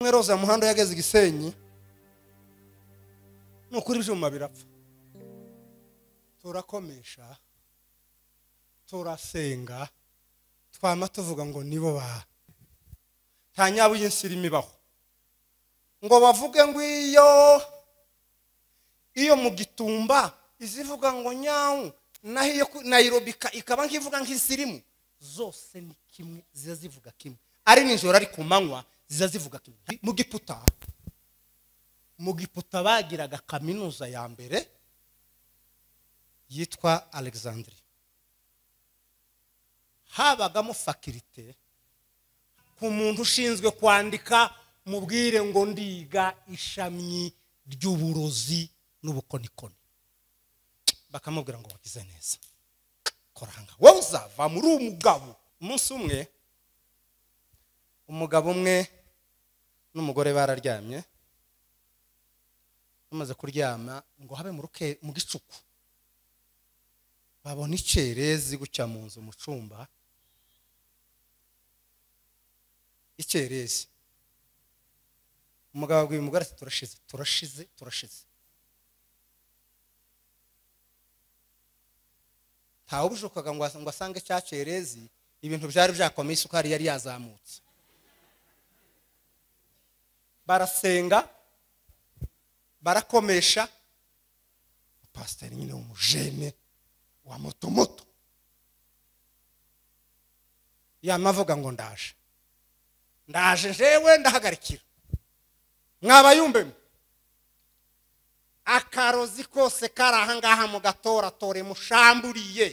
Mweroza muhanda yageze Gisenyi nukuri ibyuma birapfa turakomesha turasenga twama tuvuga ngo nibo ba nta nyabu y'insirimi baho ngo bavuge ngo iyo mu Gitumba izivuga ngo nyawu nahiye Nairobi ikaba nkivuga nk'insirimu zose ni kimwe zivuga kimwe ari ninjoro ari kumanywa zivuga kimwe mu Giputa bagiraga kaminuza ya mbere yitwa Alexandria habagamo faculté ku muntu ushinzwe kwandika mubwire ngo ndiga ishami ry'uburozi n'ubukonikoni bakamubwira ngo wagize neza koranga wowe uzava muri umugabo umunsi umwe umugabo umwe n'umugore bararyamye bamaze kuryama ngo habe mu gicuku babona icerezi gucya mu nzu mu cumba icerezi umugabo abwiye umugore ati turashize ntawe ubishokaga ngo asange cya cerezi ibintu byari byakomeye isukari yari yazamutse barasenga barakomesha pasiteri nyine umujene wa moto yamavuga ngo ndaje jewe ndahagarikira mwabayumbemo akarozi kose karaha ngaha mu gatora tore mushamburiye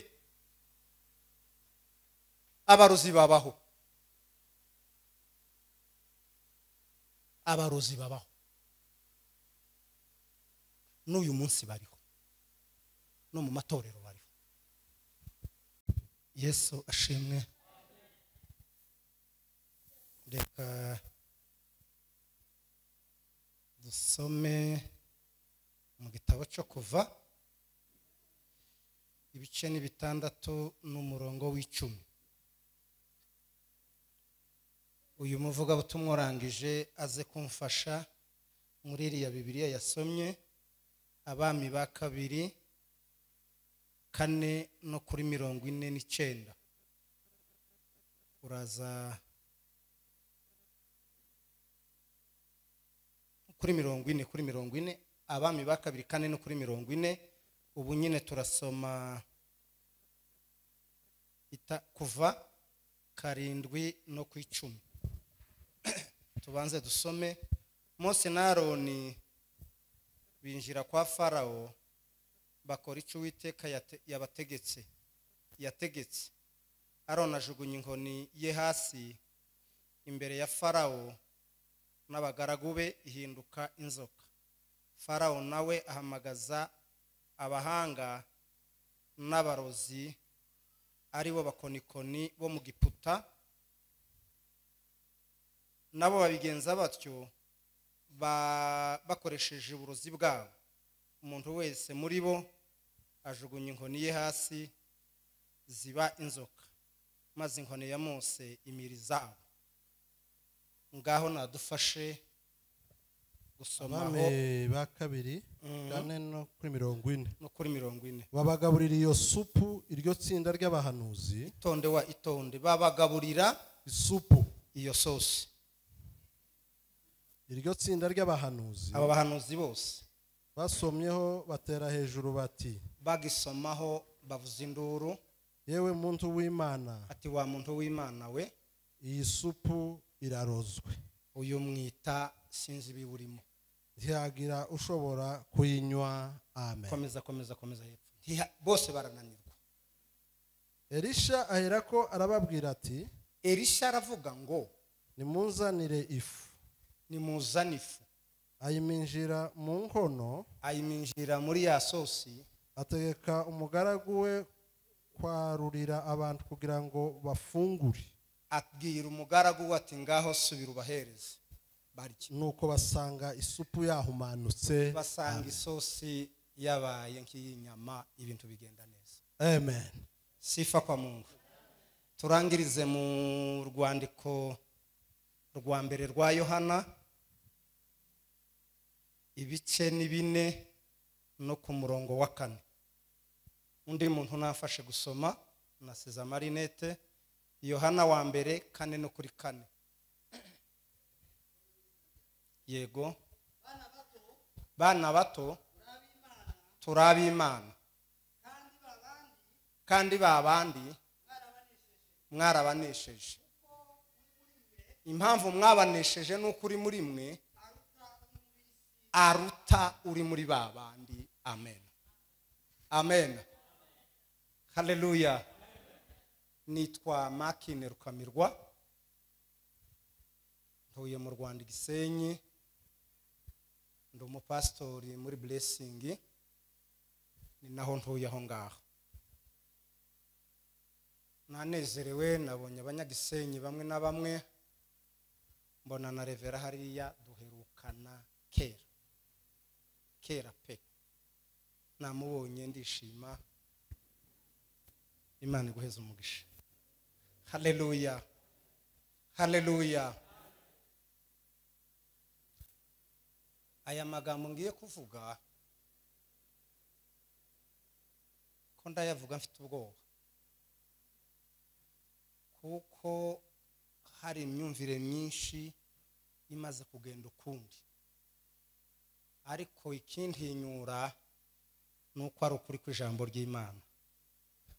abarozi babaho n'uyu munsi bariho no mu matorero bariho. Yesu ashimwe. Reka dusome mu gitabo cyo Kuva ibice ni 6 n'umurongo w'10. Uyu muvuga butumwa urangije aze kumfasha muri iriya Bibiliya yasomye Abami ba 2 4 no kuri 49. Uraza kuri 40 Abami ba 2 4 no kuri 40. Ubu nyine turasoma Kuva 7 no ku 10. Tubanze dusome. Mose na Aroni binjira kwa Farao bakora icyo Uwiteka yategetse. Aroni ajugunya inkoni ye hasi imbere ya Farao n'abagaragu be ihinduka inzoka. Farao nawe ahamagaza abahanga n'abarozi aribo bakonikoni bo mu Giputa, nabo babigenza batyo bakoresheje uburozi bwabo. Umuntu wese muri bo ajugunya inkoni ye hasi ziba inzoka, maze inkoni ya Mose imiriza abo. Ngaho nadufashe gusoma Abami ba 2 4 no kuri 40 no kuri 40. babagaburira iyo supu iryo tsinda ry'abahanuzi. Itonde babagaburira isupu iyo sosi iryo tsinda ry'abahanuzi. aba bahanuzi bose basomyeho batera hejuru bati, bagisomaho bavuza induru, yewe muntu w'Imana, ati wa muntu w'Imana we, iyi supu irarozwe, uyu mwita sinzi biburimo, ntihagira ushobora kuyinywa. Amen. Komeza hepfo. Bose barananirwa. Elisha aherako arababwira ati, Elisha aravuga ngo nimunzanire ifu. Nimuzane ifu. Ayiminjira mu nkono, ayiminjira muri ya sosi, ategeka umugaragu we kwarurira abantu kugira ngo bafungure. Abwira umugaragu ati ngaho subira ubahereze barya. Nuko basanga isupu yahumanutse, basanga isosi yabaye nk'inyama, ibintu bigenda neza. Amen. Sifa kwa Mungu. Turangirize mu rwandiko rwa mbere rwa Yohana ibice ni 4 no ku murongo wa 4. Undi muntu nafashe gusoma nasize amarinete. Yohana wa mbere 4 no kuri 4. Yego. Bana bato turabi Imana kandi babandi mwarabanesheje. Impamvu mwabanesheje n'ukuri muri mwe aruta uri muri babandi. Amen. Amen. Hallelujah. Nitwa Makine Rukamirwa, ntuye mu Rwanda Gisenyi, ndi umupastori muri Blessing, ni naho ntuye aho ngaho. Nanezerewe nabonye abanyagisenyi bamwe na bamwe, mbona na Revera hariya duherukana kera pe. Namubonye ndishima. Imana iguheze umugisha. Hallelujah. Hallelujah. Aya magambo ngiye kuvuga ko ndayavuga mfite ubwoba, kuko hari imyumvire myinshi imaze kugenda ukundi, ariko ikintinyura nuko ari ukuri kw'ijambo ry'Imana.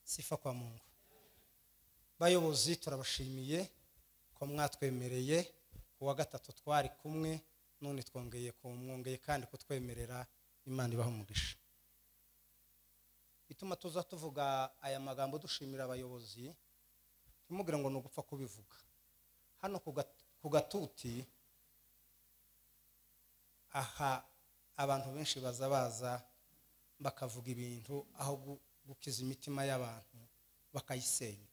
Sifa kwa Mungu. Bayobozi turabashimiye ko mwatwemereye kuwa gatatu twari kumwe, none twongeye kandi kutwemerera. Imana ibaho umugisha. Ituma tuza tuvuga aya magambo dushimira abayobozi, tumubwira ngo nugupfa kubivuga. Hano ku Gatuti aha abantu benshi baza bakavuga ibintu aho gukiza imitima y'abantu bakayisenya,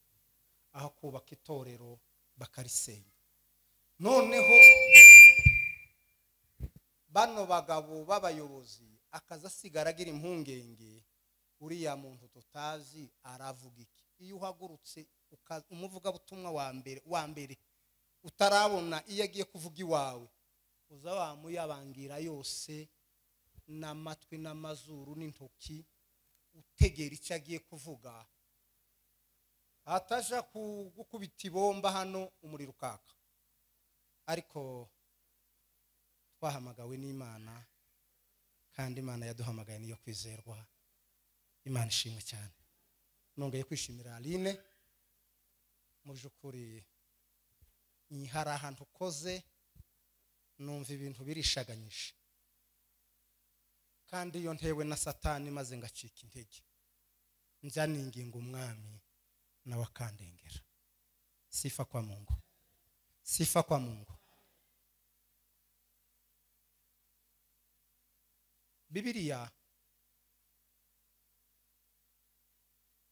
aho kubaka itorero bakarisenya. Noneho bano bagabo b'abayobozi akaza asigara agira impungenge, uriya muntu tutazi aravuga iki. Iyo uhagurutse umuvuga butumwa wa mbere utarabona iyo agiye kuvuga iwawe, uza wamuyabangira yose n'amatwi n'amazuru n'intoki, utegera icyo agiye kuvuga, ataja gukubita ibomba hano umuriro ukaka. Ariko twahamagawe n'Imana, kandi Imana yaduhamagaye niyo kwizerwa. Imana ishimwe cyane. Nongeye kwishimira Aline, mu by'ukuri hari ahantu ukoze numva ibintu birishaganyije, kandi iyo ntewe na Satani maze ngacika intege, njya ninginga umwami nawe akandengera. Sifa kwa Mungu. Sifa kwa Mungu. Bibiliya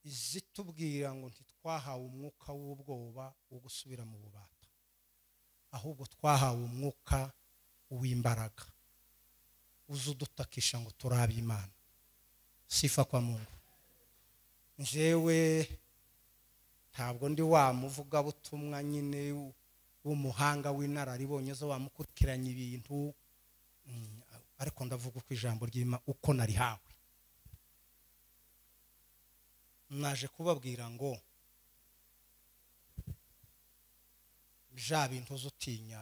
izitubwira ngo ntitwahawe umwuka w'ubwoba wo gusubira mu bubata, ahubwo twahawe umwuka w'imbaraga uzudutakisha ngo turabe Imana. Sifa kwa Mungu. Njewe ntabwo ndi wa muvuga butumwa nyine w'umuhanga w'inararibonye zo wamukurikiranya ibintu, ariko ndavuga uko ijambo ry'Imana uko narihawe. Naje kubabwira ngo bya bintu uzutinya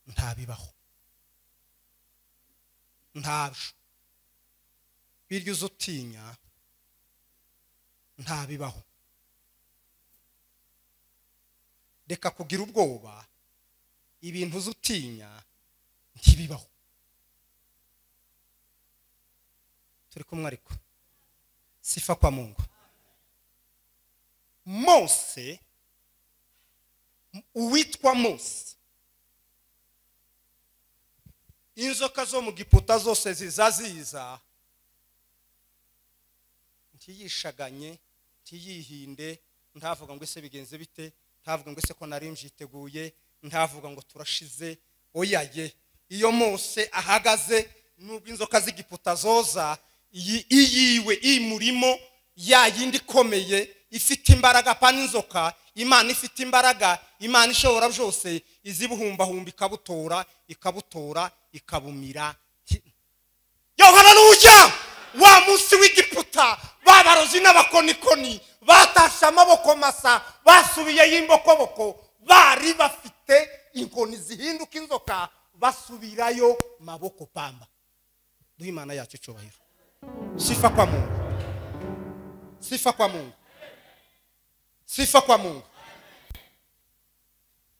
ntabibaho, ntabyo. Biryo uzutinya ntabibaho. Reka kugira ubwoba, ibintu uzutinya ntibibaho. Turi kumwe ariko. Sifa kwa Mungu. Mose, uwitwa Mose, inzoka zo mu Giputa zose ziza ntiyishaganye, ntiyihinde, ntavuga ngo ese bigenze bite, ntavuga ngo ese ko nari mbyiteguye, ntavuga ngo turashize. Oyaye, iyo Mose ahagaze nubwo inzoka z'Igiputa zoza, iyiwe imurimo ya yindi komeye ifite imbaraga pa n'inzoka imana ifite imbaraga, imana ishobora byose, izibuhumbahumba ikabutora ikabumira. Yo haleluya! Wa munsi w'Egiputa babarozi n'abakonikoni batashe amaboko masa, basubiye y'imbokoboko, bari bafite inkoni zihinduka inzoka, basubirayo maboko pamba. Duhe Imana yacu cyubahiro. Sifa kwa Mungu, sifa kwa Mungu, sifa kwa Mungu.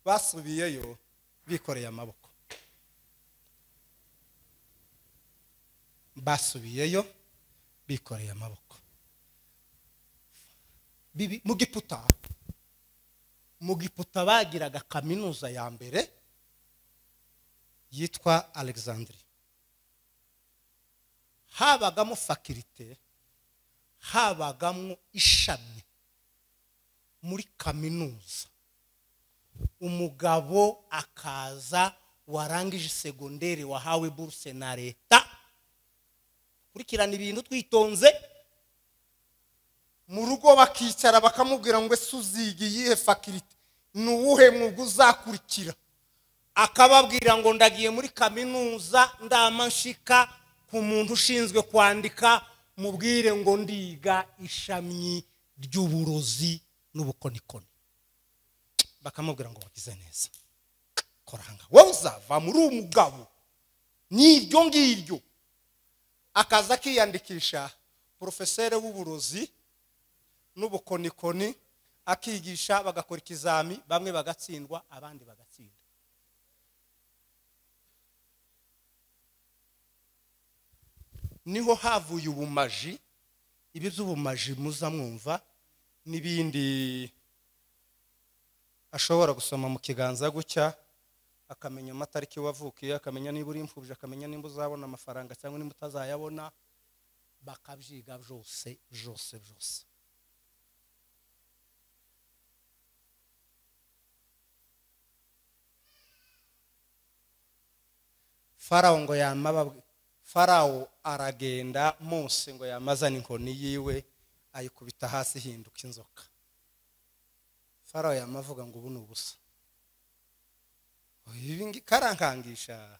Basubiyeyo bikoreye amaboko, basubiyeyo bikoreye amaboko. Mu Giputa bagiraga kaminuza ya mbere yitwa Alexandria. Habagamo fakirite, habagamo ishami muri kaminuza. Umugabo akaza warangije segonderi, wahawe buruse na leta, kurikirana ibintu twitonze. Mu rugo bakicara bakamubwira ngo ese uziga iyihe fakirite, nuwuhe mwuga uzakurikira? Akababwira ngo ndagiye muri kaminuza, ndamanshika ku muntu ushinzwe kwandika, mubwire ngo ndiga ishami ry'uburozi n'ubukonikoni. Bakamubwira ngo wagize neza, koranga wowe uzava muri umugabo n'iryo ngiryo. Akaza kiyandikisha profesere w'uburozi n'ubukonikoni, akigisha, bagakora ikizami, bamwe bagatsindwa abandi bagatsinda. Niho havuye ubumaji. Ibi by'ubumaji muza mwumva n'ibindi, ashobora gusoma mu kiganza gutya akamenya amatariki wavukiye, akamenya niba uri imfubyi, akamenya nimba uzabona amafaranga cyangwa nimba utazayabona, bakabyiga byose. Farawo aragenda, Mose ngo yamazana inkoni yiwe ayikubita hasi hinduka inzoka. Farawo yamavuga ngo ubu n'ubusa, ibi karankangisha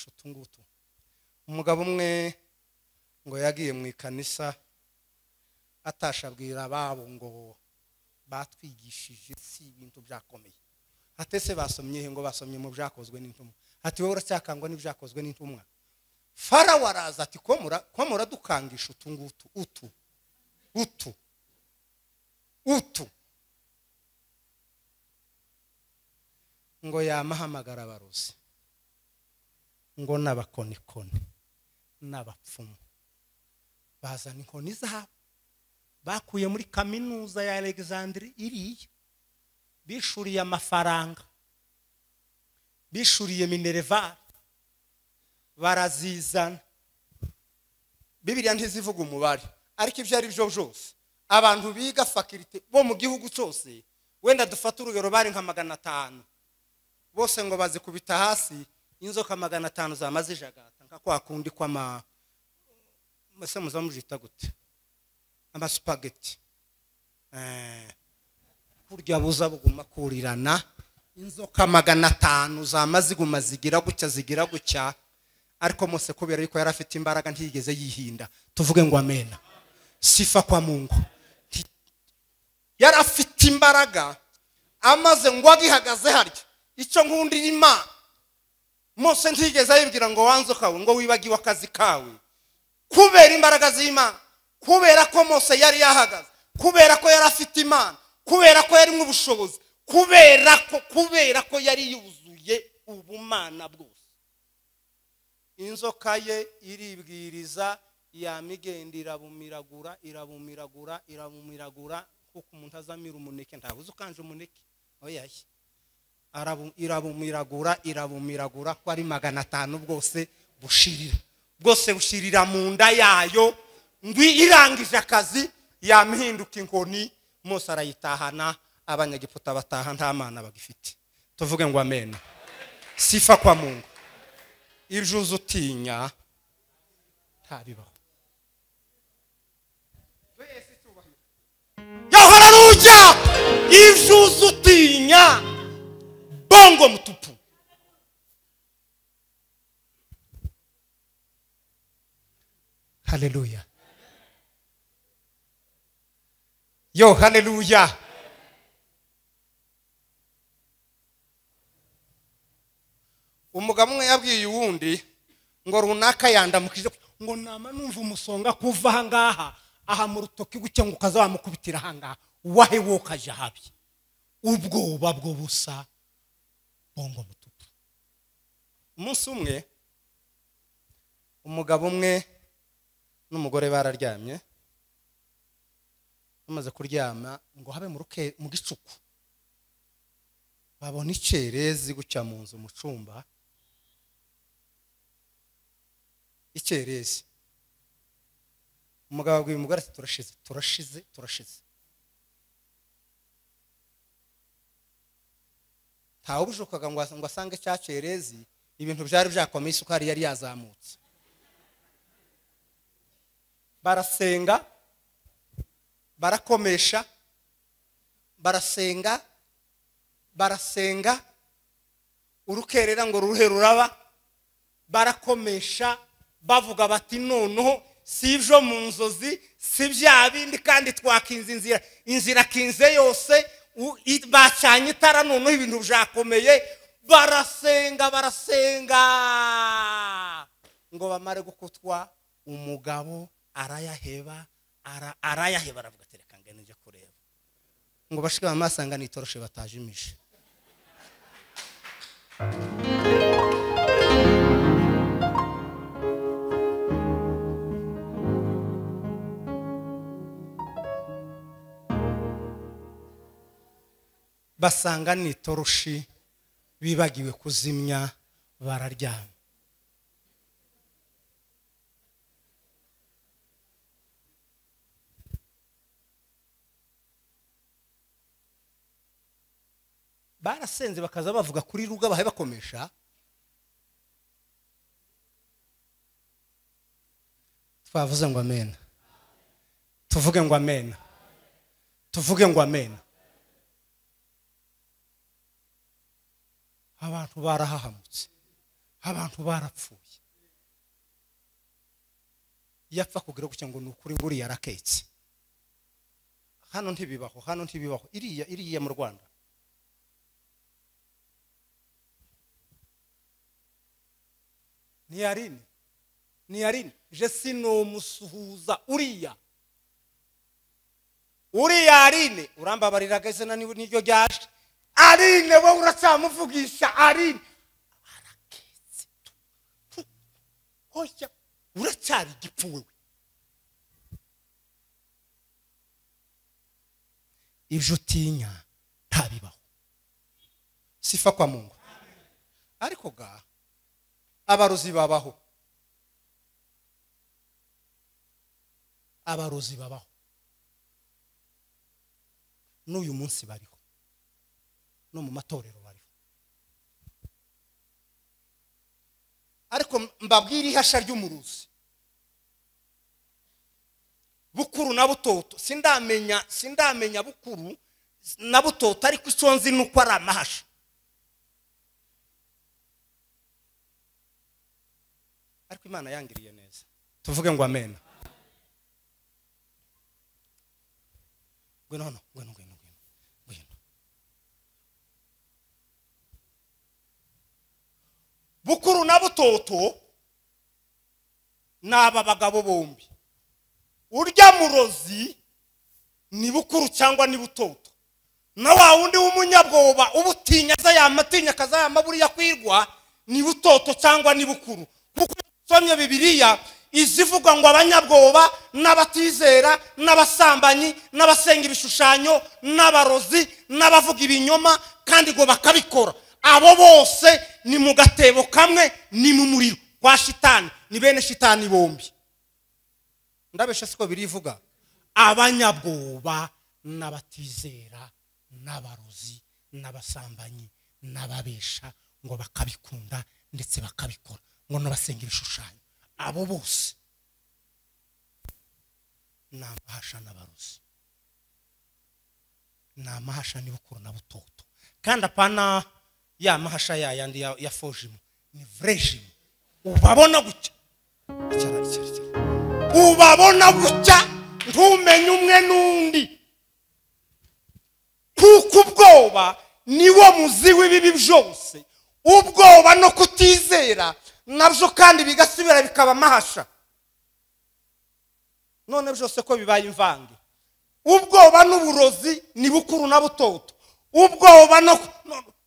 utungutu. Umugabo umwe ngo yagiye mu ikanisa, atashabwira ababo ngo batwigishije si ibintu byakomeye. Atese basomye ngo basomye mu byakozwe n'intumwa. Ati wowe uracyakangwa n'ibyakozwe n'intumwa? Farawo araza ati ko muradukangisha utungutu, utu ngo yamahamagara abarozi, ngo n'abakonikoni n'abapfumu, bazana inkoni zabo bakuye muri kaminuza ya Alexandria iriya, bishuriye amafaranga, bishuriye minerval, barazizana. Bibiliya ntizivuga umubare, ariko ibyo ari byo byose abantu biga fakirite bo mu gihugu cyose, wenda dufata urugero bari nka 500, bose ngo bazikubita hasi, inzoka 500 zamaze jagata nka kwa kundi kwa mase muzamujita gute, ama spaghetti kurya buza buguma kurirana. Inzoka 500 zamaze guma zigira gutya, ariko Mose kubera yuko yari afite imbaraga ntiyigeze yihinda. Tuvuge ngo amen. Sifa kwa Mungu. Yari afite imbaraga, amaze ngo agihagaze harya, icyo nkundira Imana, Mose ntiyigeze ayibwira ngo wanzoka ngo wibagiwe akazi kawe, kubera imbaraga z'Imana, kubera ko Mose yari yahagaze, kubera ko yari afite Imana, kubera ko yari mu bushobozi, kubera ko yari yuzuye ubumana bwose. Inzoka ye iribwiriza, yamigenda irabumiragura kuko umuntu azamira umuneke, ntabuze ukanje umuneke oyaye, irabumiragura ko ari 500 bwose bushirira mu nda yayo. Ngwi irangije akazi, yamihinduka inkoni, Mose arayitahana, abanyagiputa bataha nta mana bagifite. Tuvuge ngo amen. Sifa kwa Mungu. Ijuzu utinya ntabibaho. burya ivyo uzi utinya bongo mtupu. Haleluya. Yo, haleluya. Umugabo umwe yabwiye uwundi ngo runaka yandamukije ngo nama numva umusonga kuva ahangaha aha mu rutoki gucya ngo ukaza wamukubitira ahangaha wahe wokaje habi ubwoba bwo busa bongo mutupu. Umunsi umwe umugabo umwe n'umugore bararyamye, bamaze kuryama ngo habe mu gicuku babona icerezi gucya mu nzu mu cumba. Icerezi umugabo abwiye umugore ati turashize. Ntawe ubishokaga ngo asange cyacerezi ibintu byari byakomeye, isukari yari yazamutse. Barasenga, barakomesha, barasenga urukerera ngo ruhe ruraba, barakomesha bavuga bati noneho sivyo mu nzozi si bya bindi kandi twakinze inzira kinze yose bacanye itara noneho ibintu byakomeye. Barasenga ngo bamare gukutwa umugabo arayaheba aravuga ati reka ngene nje kureba, ngo bashika amasanga nitoroshe batajimije. Basanga nitoroshi bibagiwe kuzimya bararyama. Barasenze bakaza bavuga kuri ruga bahe bakomesha. Twavuze ngo amen. Tuvuge ngo amen. Tuvuge ngo amen. Abantu barahahamutse, abantu barapfuye. Yapfa kugira gucya ngo nukuri nguri yaraketse. Hano ntibibaho. Iriya mu Rwanda. Niyarine je sino musuhuza uriya Arine urambabarira gese na niryo ryaje. Arine wowe uracyamuvugisha Arine araketse hoya uracyari gipfuwe. Ivyo utinya ntabibaho, sifa kwa Mungu. Ariko ga abarozi babaho, n'uyu munsi bariho, no mu matorero bariho. Ariko mbabwira ihasha ry'umuruzi bukuru na butoto, sindamenya bukuru na butoto, ariko isonzi nuko ari amahasha. Ariko Imana yangiriye neza. Tuvuge ngo amen. Ngwino. Bukuru na butoto naba bagabo bombi. Urya murozi ni bukuru cyangwa ni butoto. Na wa wundi w'umunyabwoba ubutinya za yamatinya kaza yamaburi yakwirwa ni butoto cyangwa ni bukuru. Kuko somye Bibiliya izivuga ngo abanyabwoba n'abatizera n'abasambanyi n'abasenga ibishushanyo n'abarozi n'abavuga ibinyoma kandi ngo bakabikora, abo bose ni mu gatebo kamwe, ni mu muriro kwa shitani, ni bene shitani bombi. Ndabesha siko birivuga abanyabwoba n'abatizera n'abarozi n'abasambanyi n'ababesha ngo bakabikunda ndetse bakabikora, ngo n'abasenga ibishushanyo, abo bose n'abahasha n'abarozi. ni amahasha ni bukuru na butoto, kandi apana ya mahasha yandi ya fojimu, ni vrejimu. Ubabona gutya, ubabona gutya ntumenye umwe n'undi, kuko ubwoba niwo muzi w'ibibi byose. Ubwoba no kutizera nabyo kandi bigasubira bikaba amahasha. None byose ko bibaye imvange. Ubwoba n'uburozi ni bukuru na butoto. Ubwoba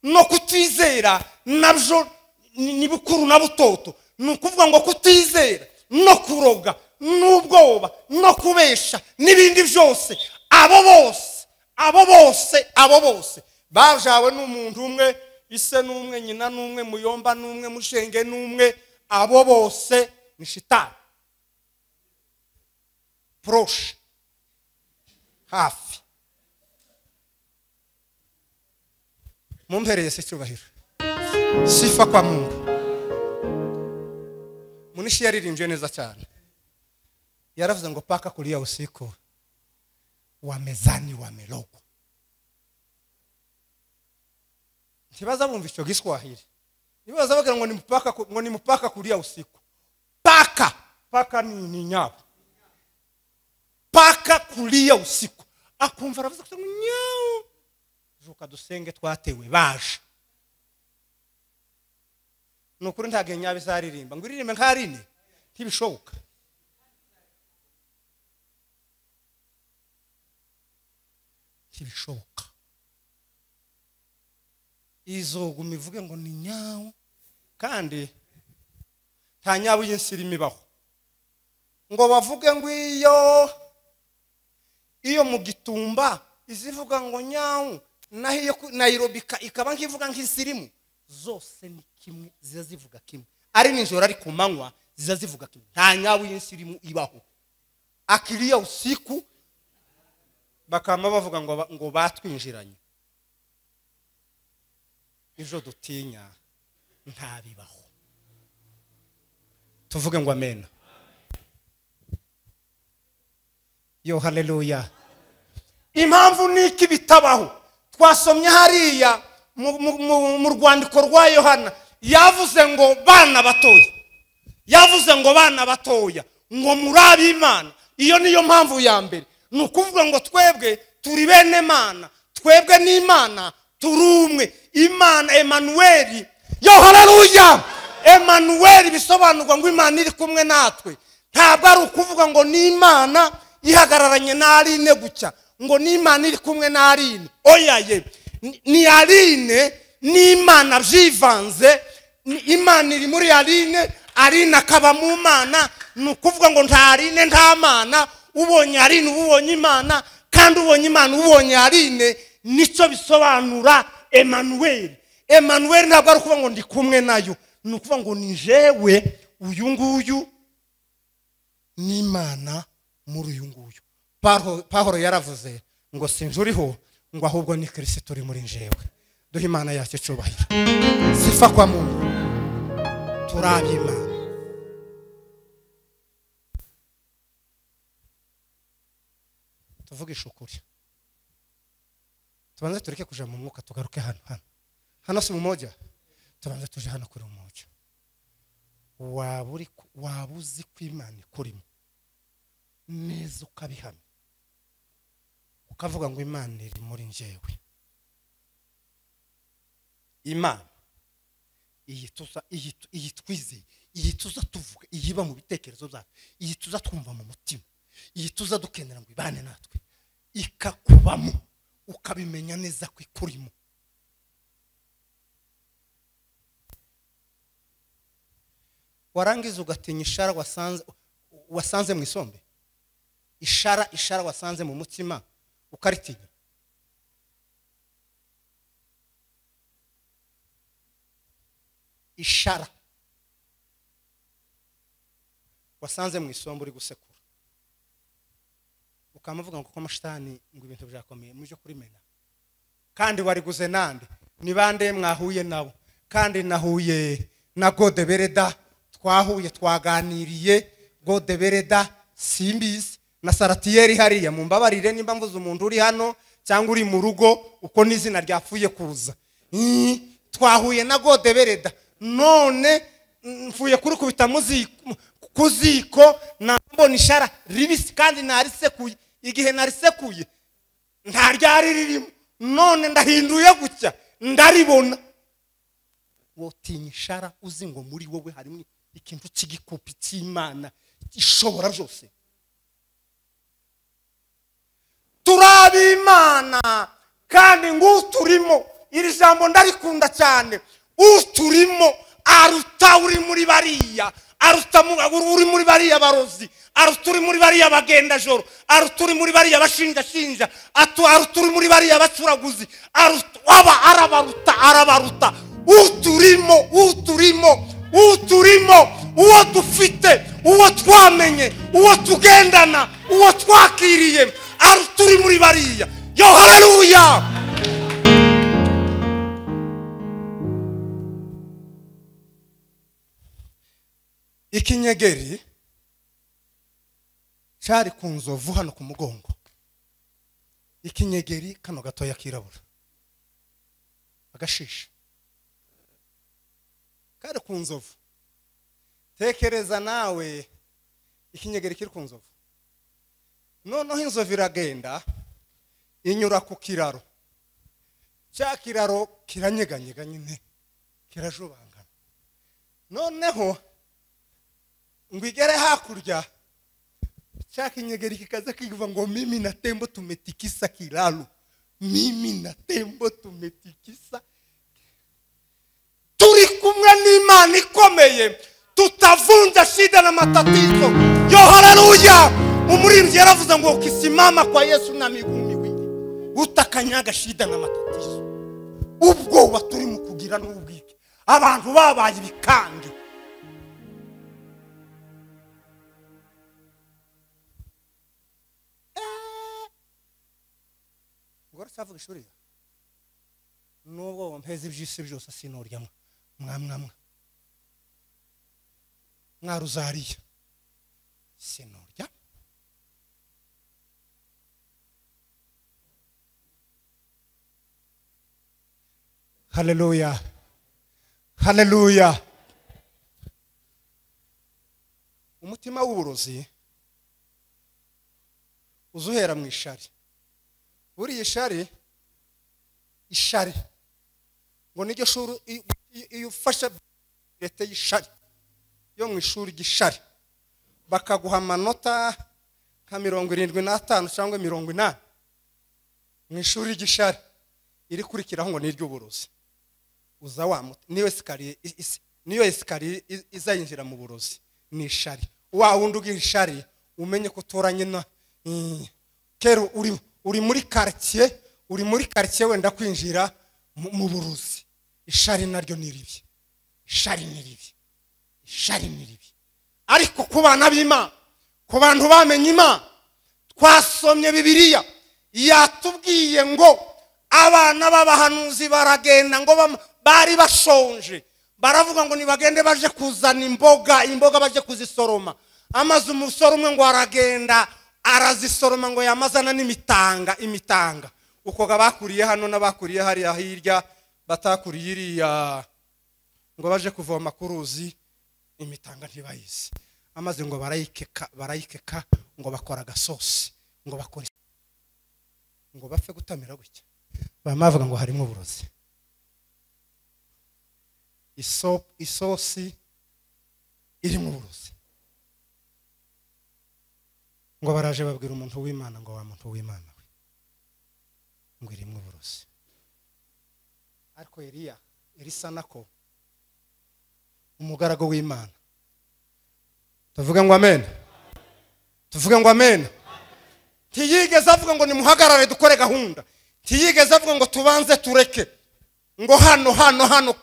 no kutizera nabyo ni bukuru na butoto. Nukuvuga ngo kutizera no kuroga n'ubwoba no kubesha n'ibindi byose, abo bose bajawe n'umuntu umwe, ise n'umwe, nyina n'umwe, muyomba n'umwe, mushenge n'umwe. Abo bose ni shitani proche, hafi. Mumpereye se cyubahiro, sifa kwa Mungu. Munishi yaririmbye neza cyane, yaravuze ngo paka kulia usiku wamezani wamelogwa. Ntibaza bumva icyo Giswahili, nibaza bagira ngo ni mpaka kulia usiku. Paka ni nyabo, paka kulia usiku. Akumva aravuze ngo nyao zuka dusenge twatewe baje. Nukuri ntage nyabe zaririmba ngo iririmbe nkarine ntibishoboka. Ntibishoboka. Izoguma ivuge ngo ni nyawo, kandi nta nyawo y'insiri imibaho. Ngo bavuge ngo iyo mu gitumba izivuga ngo nyawo, nahiyo Nairobi ikaba nkivuga nk'isirimu, zose ni kimwe, ziza zivuga kimwe. Ari ninjoro ari ku manywa ziza zivuga kimwe. Nta nyawo y'insirimu ibaho. Akilia usiku bakama bavuga ngo batwinjiranye. Ivyo dutinya nta bibaho. Tuvuge ngo amen. Yo haleluya. Impamvu niki bitabaho, twasomye hariya mu rwandiko rwa Yohana, yavuze ngo bana batoya, ngo murabe Imana. Iyo niyo mpamvu ya mbere. Nukuvuga ngo twebwe turi bene Mana, twebwe n'Imana turi umwe. Imana Emmanuel, yo haleluya. Emmanuel bisobanurwa ngo Imana iri kumwe natwe. Ntabwo ari ukuvuga ngo ni Imana ihagararanye na Aline gutya, ngo ni Imana iri kumwe na Aline. Oyaye, ni Aline ni Imana byivanze. Imana iri muri Aline, Aline akaba mu Mana. Nukuvuga ngo nta Aline nta Mana. Ubonye Aline ubonye Imana, kandi ubonye Imana ubonye Aline. Nico bisobanura Emmanuel. Emmanuel ntabwo ari kuvuga ngo ndi kumwe nayo, nukuvuga ngo ni jewe uyu nguyu ni Imana muri uyu nguyu. Pawulo yaravuze ngo sinjuriho, ngo ahubwo ni Kristo uri muri jewe. Duhe Imana yacu cyubahiro. Sifa kwa Mungu. Turabe Imana. Tuvuge ishukuri. Tubanze tureke kuja mu mwuka, tugaruke hano si mmoja. Tubanze tuje hano kuri mmoja. Wabuzi kw'Imana ikurimo neza, ukabihamya, ukavuga ngo Imana iri muri njyewe. Imana iyi twize, iyi tuza tuvuga, iyiba mu bitekerezo byacu, iyi tuza twumva mu mutima, iyi tuza dukenera ngo ibane natwe, ikakubamo ukabimenya neza ko ikurimo. Warangiza ugatinya ishara wasanze mu isombe, ishara wasanze mu mutima ukaritinya. Ishara wasanze mu isombe uri gusekura, ukamuvuga ngo ko amashitani ngo ibintu byakomeye muje kurimena. Kandi wariguze nande? Ni bande mwahuye nabo? Kandi nahuye na Gode Bereda, twahuye twaganiriye. Gode Bereda simbizi na Saratieri hariya, mumbabarire nimba mvuze umuntu uri hano cyangwa uri mu rugo uko n'izina ryapfuye kuza. Twahuye na Godebereda none mvuye kuri kubita kuziko nambona ishara ribisi kandi narisekuye. Igihe narisekuye nta ryari ririmo, none ndahinduye gutya ndaribona. Wotinya ishara uzi ngo muri wowe harimo ikintu cy'igikopi cy'Imana ishobora byose. Turabimana kandi nguturimo. Iri jambo ndarikunda cyane. Uturimo aruta uri muri bariya, aruta uri muri bariya barozi, aruta uri muri bariya bagenda joro, aruta uri muri bariya bashinja, aruta uri muri bariya bacuraguzi, arabaruta. Uturimo uwo dufite, uwo twamenye, uwo tugendana, uwo twakiriye, aruta uri muri bariya. Yo haleluya. Ikinyegeri cyari ku nzovu hano ku mugongo. Ikinyegeri kano gatoya kirabura agashisha kari ku nzovu. Tekereza nawe ikinyegeri kiri ku nzovu. Noneho inzovu iragenda inyura ku kiraro. Cya kiraro kiranyeganyega nyine kirajubangana. Noneho ngo igere hakurya, cya kinyegeri kikaza kivuga ngo mimi na tembo tumetikisa kilalo, mimi na tembo tumetikisa. Turi kumwe n'Imana ikomeye, tutavunja shida na matatizo. Yo haleluya. Umuririmbyi yaravuze ngo ukisimama kwa Yesu na miguu miwili utakanyaga shida na matatizo. Ubwoba turi mu kugira n'ubwike, abantu babaye ibikange. Savuga ishuri nubwo mpeze ibyisi byose sinoryamwe mwaruzariya sinorya. Haleluya, haleluya. Umutima w'uburozi uzuhera mu ishari. Buriya ishari ngo niryo shuri iyo ufasha leta y'ishari yo mu ishuri gishari bakaguha amanota nka 75 cyangwa 80 mu ishuri gishari iri kurikiraho ngo niryo burozi. Uza wamuta niyo esikariye izayinjira mu burozi ni ishari. Wa wundi ugira ishari umenye ko utoranye na kero uri muri quartier wenda kwinjira mu buruzi. Ishari naryo ni ribi. Ishari ni ribi. Ariko ku bana b'Imana, ku bantu bamenye Imana, twasomye Bibiliya yatubwiye ngo abana b'abahanuzi baragenda ngo bari bashonje, baravuga ngo nibagende baje kuzana imboga baje kuzisoroma. Amaze umusoro umwe ngo aragenda arazisoroma ngo yamazana imitanga. Uko gabakuriye hano n'abakuriye hari ahirya batakuriye iriya ngo baje kuvoma kuruzi imitanga ntibayizi. Amaze ngo barayikeka ngo bakora gasosi ngo bakora ngo bapfe gutamira gutya. Bamavuga ngo harimo uburozi. Isosi irimo uburozi. Ngo baraje babwira umuntu w'Imana ngo wa muntu w'Imana we ngo irimo uburozi. Ariko Elisa nako umugarago w'Imana, tuvuga ngo amen, ntiyigeze avuga ngo nimuhagarare dukore gahunda, ntiyigeze avuga ngo tubanze tureke ngo hano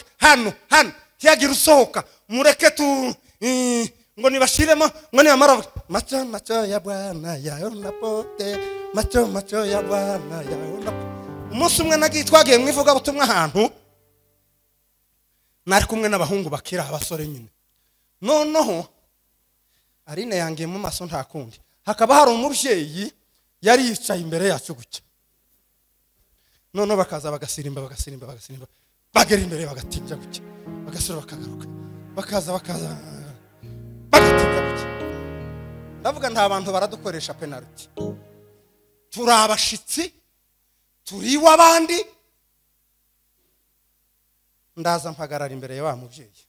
tiyagira usohoka mureke ngo nibashiremo ngo nibamara macho ya Bwana yaona pote, macho ya Bwana yaona. Umunsi umwe nagiye twagiye mwivuga butumwa ahantu nari kumwe n'abahungu bakira abasore nyine. Noneho Arine yangiye mu maso nta kundi, hakaba hari umubyeyi yari yicaye imbere yacu gutya. none bakaza bagasirimba bagera imbere bagatinja guke bagasura bakagaruka bakaza bagatinja guke. Ndavuga nta bantu baradukoresha penalty, turi abashitsi turi w'abandi. Ndaza mpagarara imbere ya wa mubyeyi,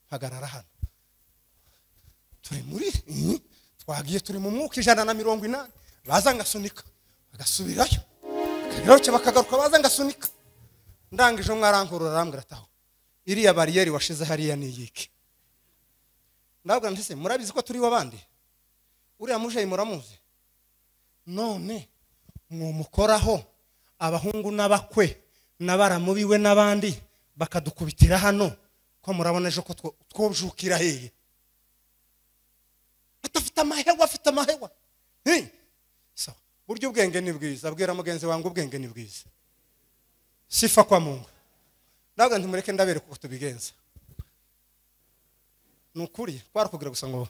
mpagarara hano, turi muri twagiye turi mu mwuka 180, baza ngasunika bagasubirayo akagiroke bakagaruka baza ngasunika. Ndangije umwarankurura arambwira ataho iriya bariyeri washize hariya ni yiki. Ndavuga ntise murabizi ko turi w'abandi, uriya muje muramuzi, none mwumukoraho abahungu n'abakwe n'abaramubiwe n'abandi bakadukubitira hano ko murabona ejo ko twobjukira hehe. Atafite amahewa so buryo ubwenge ni bwiza. Abwira mugenzi wangu ubwenge ni bwiza. Sifa kwa Mungu. Ndavuga ntimureke ndabere kuko tubigenza. Nukuri twarakugira gusa ngo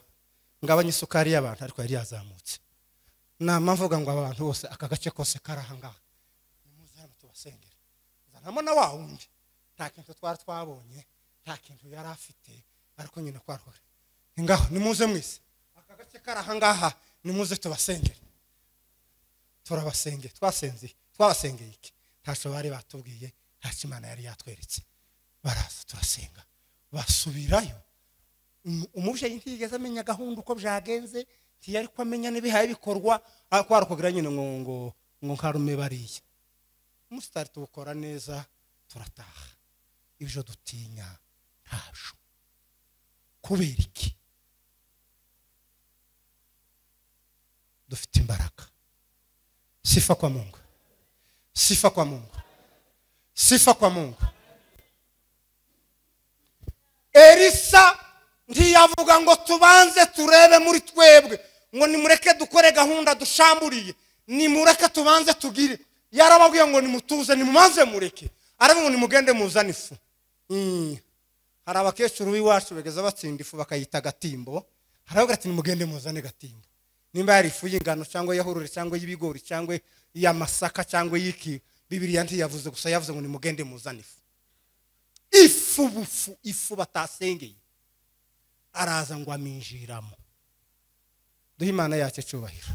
ngabanye isukari y'abantu ariko yari yazamutse. Nama mvuga ngo abantu bose akagace kose karahanga nimuze hano tubasengera. Zanamo na wawundi nta kintu twabonye, nta kintu yari afite, ariko nyine kwarukore ngaho nimuze mwise akagace karahanga nimuze tubasengera. Turabasengera twabasengeye iki ntaco bari batubwiye, nta Imana yari yatweretse. Baraza turasenga basubirayo. Umuvyeyi ntigeze amenya gahunda uko byagenze, ntiyari kwamenya nibihaye bikorwa kwarukugira nyine ngo nkarume bariye. Umusitari tubukora neza turataha, ibyo dutinya ntajo. Kubera iki? Dufite imbaraga. Sifa kwa Mungu, sifa kwa Mungu, sifa kwa Mungu. Elisa ntiyavuga ngo tubanze turebe muri twebwe ngo nimureke dukore gahunda dushamburiye, nimureke tubanze tugire. Yarababwiye ngo nimutuze nimumanze mureke, aravuga ngo nimugende muzana ifu. Hari abakecuru b'iwacu begeza batsinda ifu bakayita gatimbo, haravuga ati nimugende muzane gatimbo. Nimba yari ifu y'ingano cyangwa yahurure cyangwa y'ibigori cyangwa y'amasaka cyangwa y'iki, Bibiliya ntiyavuze gusa, yavuze ngo nimugende muzane ifu. Ifu batasengeye araza ngo aminjiramo. Duhe Imana yacu cyubahiro.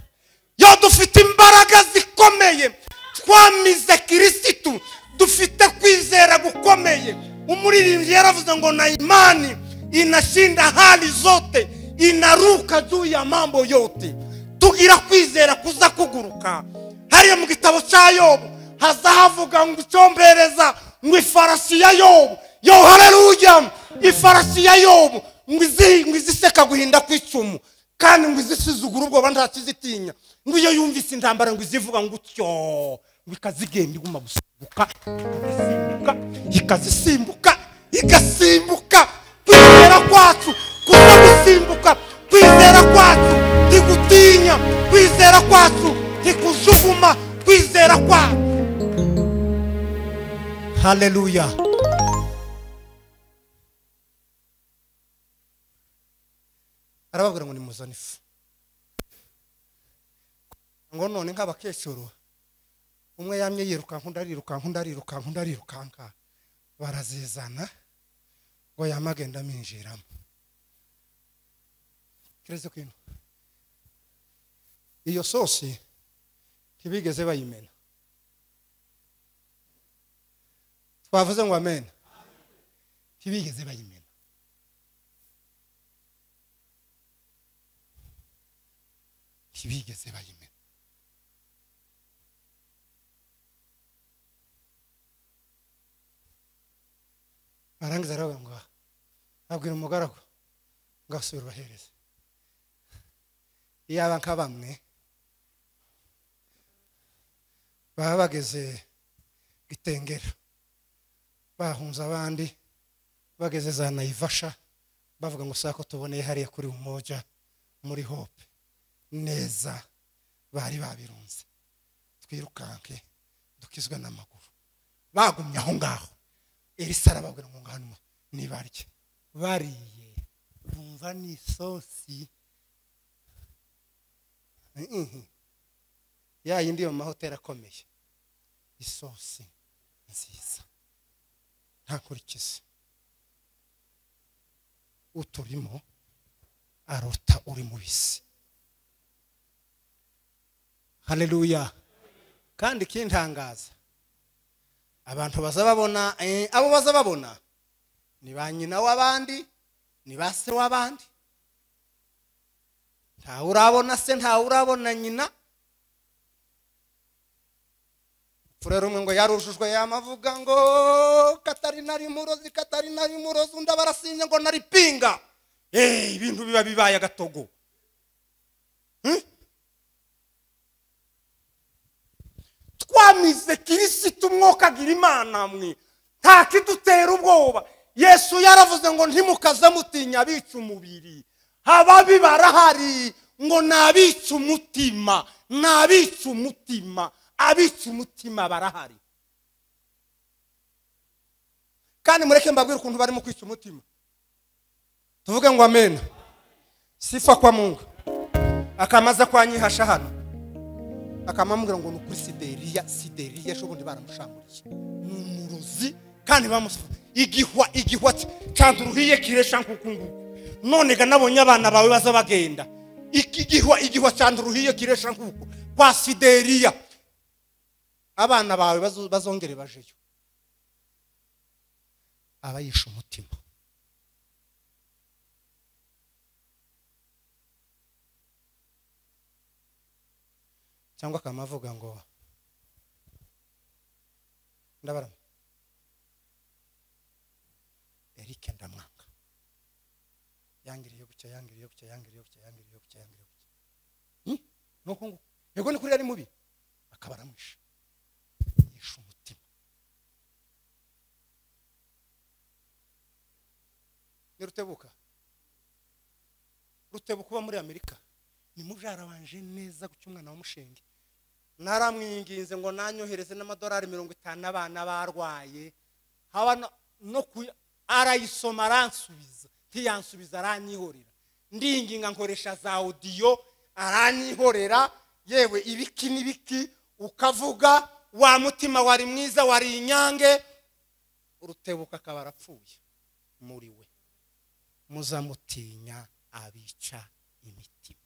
Yo dufite imbaraga zikomeye, twamize Kristo, dufite kwizera gukomeye. Umuririmbyi yaravuze ngo na imani inashinda hali zote, inaruka juu ya mambo yote. Tugira kwizera kuza kuguruka. Hariya mu gitabo cya Yobu haza havuga ngo icyombereza ngo ifarasi ya Yobu, yo haleluya, ifarasi ya Yobu ngo iziseka guhinda kwicumu, kandi ngo izisuzugura ubwoba ntakizitinya, ngo iyo yumvise intambara ngo izivuga ngo utyo, ngo ikazigenda iguma gusimbuka, igasimbuka. Kwizera kwacu kuza gusimbuka, kwizera kwacu ntigutinya, kwizera kwacu ntikujuguma, kwizera kwacu. Haleluya. Arababwira ngo nimuzane ifu. Ngo none nk'abakecuru umwe yamye yirukanka ndarirukanka barazizana ngo yamagenda minjiramo. Kireze kwino iyo sosi ntibigeze bayimena. Twavuze ngo amen. Ntibigeze bayimena. Ntibigeze bayimena. Barangiza aravuga ngo abwira umugaragu ngo asubire ubahereze. Iyaba nka bamwe baba bageze Gitengera, bahunze abandi bageze za Naivasha, bavuga ngo sako tuboneye hariya kuri Umoja muri Hope neza, bari babirunze twirukanke dukizwe n'amaguru. Bagumye aho ngaho. Elisa arababwira ngo ngano nibarye. Bariye bumva ni sosi ya yindi yo mahoteli akomeye. isosi nziza ntakurikize uturimo arota uri mubisi. Haleluya. Kandi kintangaza abantu bazababona abo bazababona ni ba nyina w'abandi ni ba se w'abandi. Nta urabona se nta urabona nyina. Furero umwe ngo yarushujwe yamavuga ngo Katarina ari murozi undi barasinye ngo naripinga. Ibintu biba bibaye agatogo. Twamize Kristo umwuka agira Imana mwe nta kidutera ubwoba. Yesu yaravuze ngo ntimukaze mutinya abica umubiri, ababi barahari ngo nabica umutima, nabica umutima, abica umutima barahari. Kandi mureke mbabwire ukuntu barimo kwica umutima. Tuvuge ngo amen. Sifa kwa Mungu. Akamaza kwanyihasha hano akamambwira ngo nukuri Sideriya shobundi baramushamburiye n'umurozi kandi bamusufa igihwa cyanduruhiye kiresha nkukungu. None ga nabonye abana bawe baza bagenda igihwa cyanduruhiye kiresha nkuko kwa Sideriya. Abana bawe bazongere bajeyo abayisha umutima. Cyangwa kamavuga ngo ndabara Eric ndamwanga yangiriye gucya nuko ngo yego ni kuri ari mubi akabaramwisha yisha umutima. Ni Rutebuka uba muri Amerika ni mujara wanje neza gucyo umwana wa mushenge. Naramwinginze ngo nanyohereze n'amadolari 50 abana barwaye haba no arayisoma aransubiza ntiyansubiza aranyihorera. Ndinginga nkoresha za audio aranyihorera. Yewe ibiki nibiki ukavuga wa mutima wari mwiza wari inyange. Urutebuka kabarapfuye muri we. Muzamutinya abica imitima.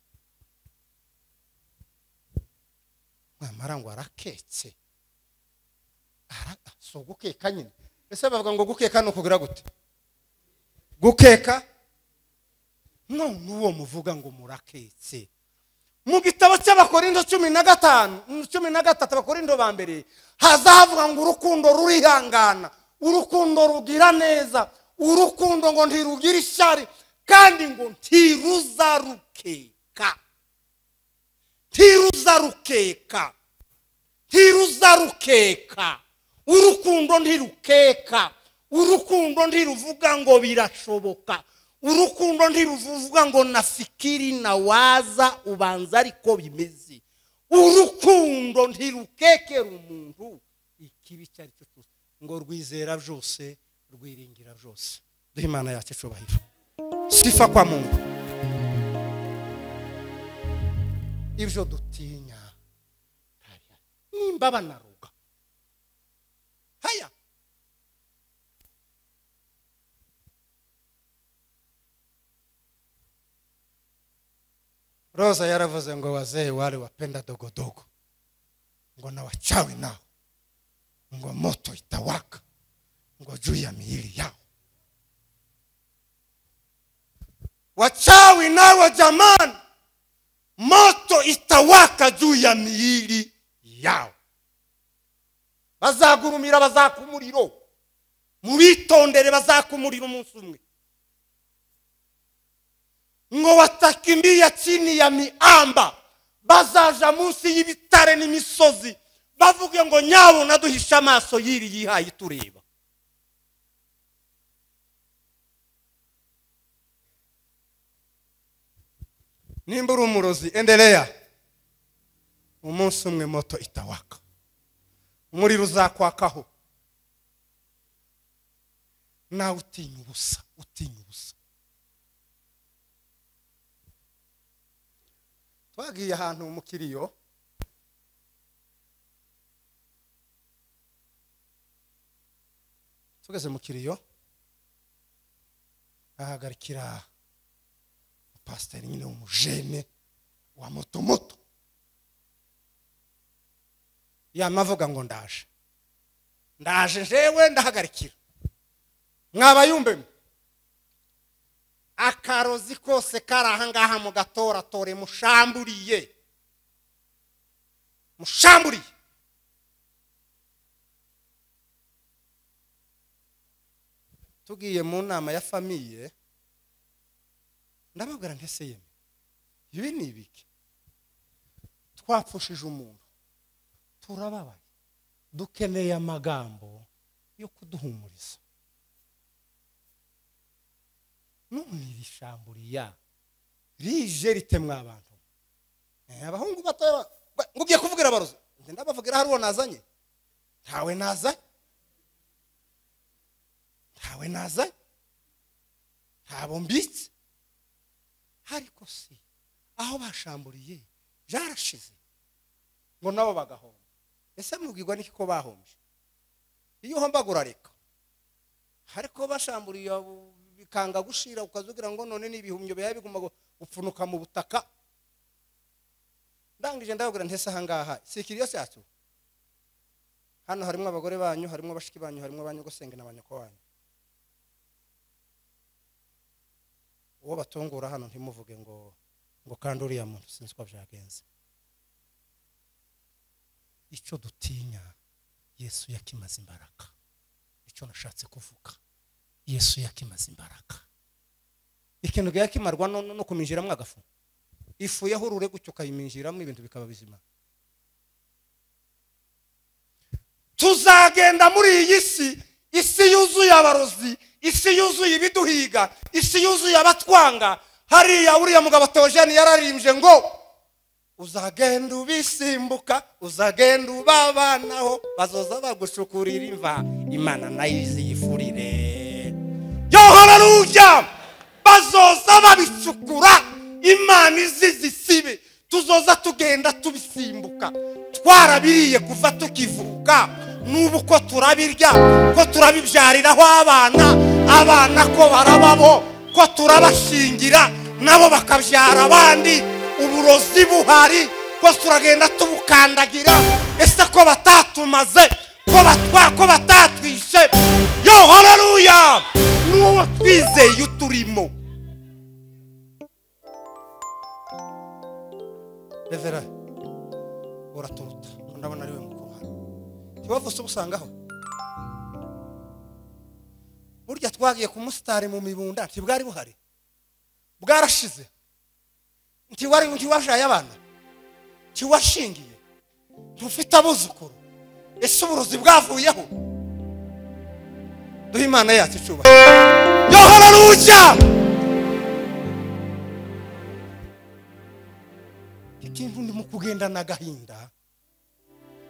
Mwamara ngo araketse so gukeka nyine. Ese bavuga ngo gukeka no kugira gute? Gukeka none uwo muvuga ngo muraketse. Mu gitabo cy'Abakorindo 13 Abakorindo ba mbere hazavuga ngo urukundo rurihangana, urukundo rugira neza, urukundo ngo ntirugira ishyari kandi ngo ntiruzarukeka. Urukundo ntirukeka. Urukundo ntiruvuga ngo birashoboka. Urukundo ntiruvuga ngo nafikiri na waza ubanza ariko bimeze. Urukundo ntirukekera umuntu ikibi cyari cyo cyose ngo rwizera byose rwiringira byose. Duhe Imana yacu cyubahiro. Sifa kwa Mungu. Ibyo dutinya nimba banaruga haya Rosa yaravuze ngo wazee wale wapenda dogodogo ngo na wachawi nao ngo moto itawaka ngo juu ya miili yao. Wachawi nao jamani, moto itawaka juu ya miili yao. Bazagurumira bazakumuriro mubitondere bazakumuriro umunsi umwe. Ngo watakimbia chini ya miamba bazaja munsi y'ibitare n'imisozi bavuge ngo nyawo naduhisha amaso yiri yihaye tureba. Nimba uri umurozi endelea. Umunsi umwe moto itawaka, umuriro uzakwakaho. Na utinya ubusa. Twagiye ahantu mu kiriyo tugeze mu kiriyo ahagarikira pasiteri nyine umujene wa moto yamavuga ngo ndaje jewe ndahagarikira mwabayumbe akarozi kose karaha ngaha mu gatora tore mushamburiye tugiye mu nama ya famiye ndababwira ntese yeme ibi ni ibiki twapfushije umuntu turababaye dukeneye amagambo yo kuduhumuriza none rishamburiya rije ritemwa abantu abahungu batoya ngugiye kuvugira abarozi ndabavugira hari uwo nazanye ntawe nazanye ntabo mbitse ariko si aho bashamburiye byarashize ngo nabo bagahomba ese mubwirwa n'iki ko bahombye iyo uhombagura reka ariko bashamburiye bikanga gushira ukazugira ngo none n'ibihumyo bya biguma gupfunuka mu butaka ndangije ndababwira ntese ahangaha sikiriyo cyacu hano harimo abagore banyu harimo bashiki banyu harimo abanyogosenge n'abanyoko wanyu uwo batungura hano ntimuvuge ngo kandi uriya muntu sinzi ko byagenze icyo dutinya Yesu yakimaze imbaraga icyo nashatse kuvuga Yesu yakimaze imbaraga ikintu yakimarwa no kuminjira mwagafu ifu yahurure gucyo kayiminjiramo ibintu bikaba bizima tuzagenda muri iyi isi yuzuye abarozi isi yuzuye ibiduhiga isi yuzuye abatwanga hariya uriya mugabo Theogene yararimbye ngo uzagenda ubisimbuka uzagenda ubabanaho bazoza bagushukurira imva Imana nayizi yifurire yo haleluya bazoza babicukura Imana izizisibe tuzoza tugenda tubisimbuka twarabiriye kuva tukivuka nubu ko turabirya ko turabibyariraho abana ko barababo ko turabashingira nabo bakabyara abandi uburozi buhari ko turagenda tubukandagira ese ko batatumaze ko batatwishe yo haleluya nuwo twizeye uturimo Revera uraturuta ndabona ari we mukuru kibavuze ubusangaho burya twagiye ku musitari mu mibunda ntibwari buhari bwarashize ntiwashaye abana ntiwashingiye ntufite abuzukuru ese uburozi bwavuyeho duhe Imana yacu icuba yo haleluya ikintu ndi mu kugendana agahinda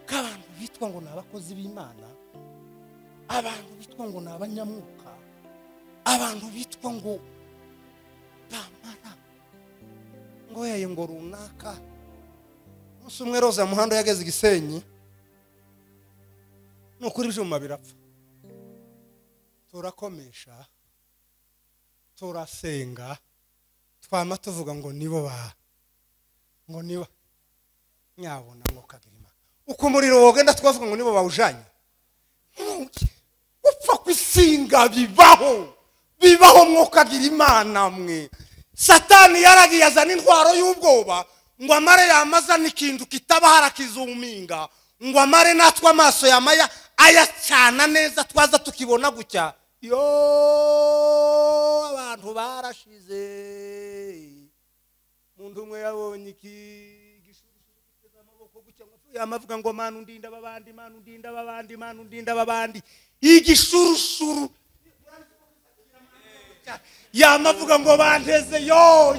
k'abantu bitwa ngo n'abakozi b'Imana abantu bitwa ngo n'abanyamwuka abantu bitwa ngo bamara ngo yeye ngo runaka umunsi umwe Roza muhanda yageze Gisenyi nukuri ibyuma birapfa turakomesha turasenga twama tuvuga ngo nibo ngo niba nyabona ngo kagirima uko umuriro wogenda twavuga ngo nibo bawujanye upfa kwisinga bibaho mwokagira Imana mwe Satani yaragiye azana intwaro y'ubwoba ngo amare yamazana ikintu kitaba harakizuminga ngo amare natwe amaso yamaya ayacana neza twaza tukibona gucya yo abantu barashize umuntu umwe yabonye igishurishuru giteza amaboko gucya ngo yamavuga ngo Mana undinda babandi igishurishuru yamavuga ngo banteze yo